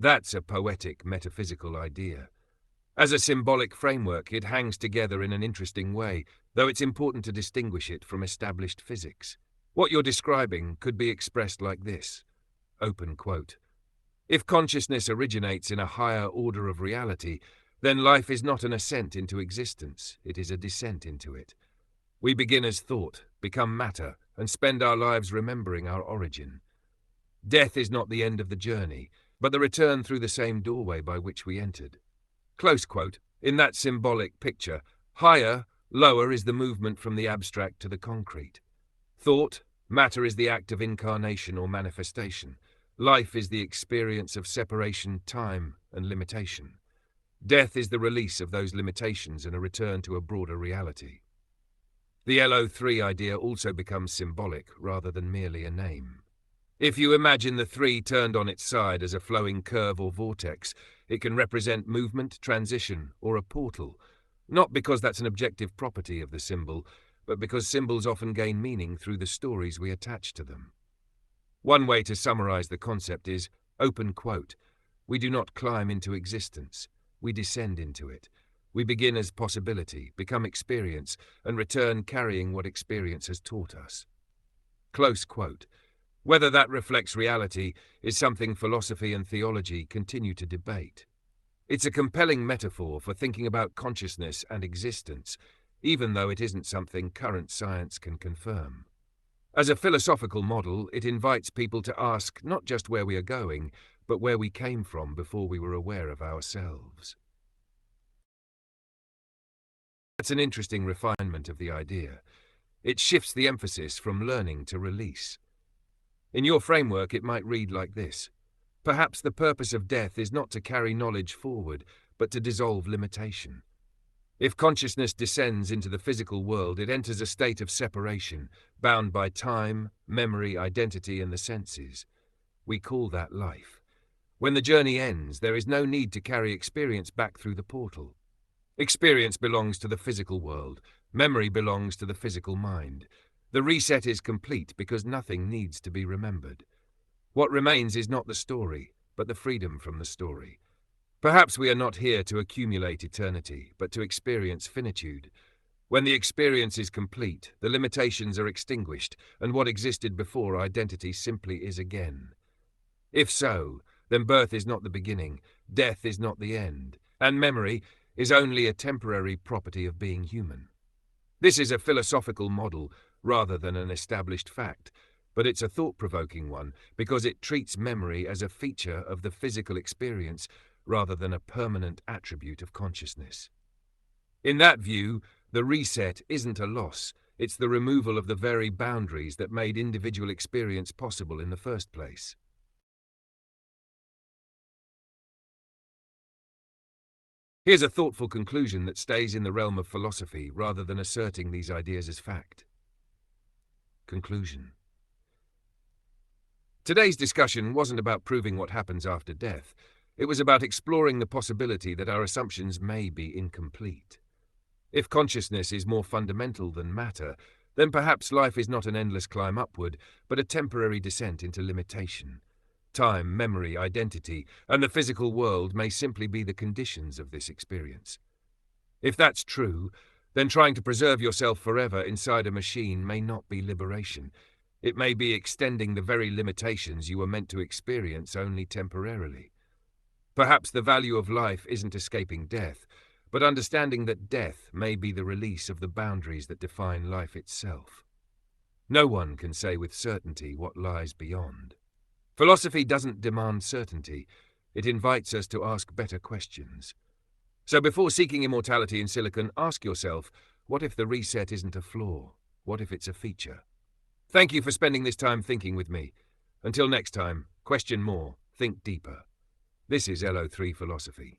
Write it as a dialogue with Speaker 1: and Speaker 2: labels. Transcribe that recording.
Speaker 1: That's a poetic, metaphysical idea. As a symbolic framework, it hangs together in an interesting way, though it's important to distinguish it from established physics. What you're describing could be expressed like this, open quote, "If consciousness originates in a higher order of reality, then life is not an ascent into existence, it is a descent into it. We begin as thought, become matter, and spend our lives remembering our origin. Death is not the end of the journey, but the return through the same doorway by which we entered." Close quote. In that symbolic picture, higher, lower is the movement from the abstract to the concrete. Thought, matter is the act of incarnation or manifestation. Life is the experience of separation, time, and limitation. Death is the release of those limitations and a return to a broader reality. The LO3 idea also becomes symbolic rather than merely a name. If you imagine the three turned on its side as a flowing curve or vortex, it can represent movement, transition, or a portal, not because that's an objective property of the symbol, but because symbols often gain meaning through the stories we attach to them. One way to summarize the concept is, open quote, "We do not climb into existence, we descend into it. We begin as possibility, become experience, and return carrying what experience has taught us." Close quote. Whether that reflects reality is something philosophy and theology continue to debate. It's a compelling metaphor for thinking about consciousness and existence, even though it isn't something current science can confirm. As a philosophical model, it invites people to ask not just where we are going, but where we came from before we were aware of ourselves. That's an interesting refinement of the idea. It shifts the emphasis from learning to release. In your framework, it might read like this. Perhaps the purpose of death is not to carry knowledge forward, but to dissolve limitation. If consciousness descends into the physical world, it enters a state of separation, bound by time, memory, identity, and the senses. We call that life. When the journey ends, there is no need to carry experience back through the portal. Experience belongs to the physical world. Memory belongs to the physical mind. The reset is complete because nothing needs to be remembered. What remains is not the story, but the freedom from the story. Perhaps we are not here to accumulate eternity, but to experience finitude. When the experience is complete, the limitations are extinguished, and what existed before identity simply is again. If so, then birth is not the beginning, death is not the end, and memory is only a temporary property of being human. This is a philosophical model rather than an established fact, but it's a thought-provoking one because it treats memory as a feature of the physical experience rather than a permanent attribute of consciousness. In that view, the reset isn't a loss, it's the removal of the very boundaries that made individual experience possible in the first place. Here's a thoughtful conclusion that stays in the realm of philosophy rather than asserting these ideas as fact. Conclusion. Today's discussion wasn't about proving what happens after death. It was about exploring the possibility that our assumptions may be incomplete. If consciousness is more fundamental than matter, then perhaps life is not an endless climb upward, but a temporary descent into limitation. Time, memory, identity, and the physical world may simply be the conditions of this experience. If that's true, then trying to preserve yourself forever inside a machine may not be liberation. It may be extending the very limitations you were meant to experience only temporarily. Perhaps the value of life isn't escaping death, but understanding that death may be the release of the boundaries that define life itself. No one can say with certainty what lies beyond. Philosophy doesn't demand certainty, it invites us to ask better questions. So before seeking immortality in silicon, ask yourself, what if the reset isn't a flaw? What if it's a feature? Thank you for spending this time thinking with me. Until next time, question more, think deeper. This is LO3 Philosophy.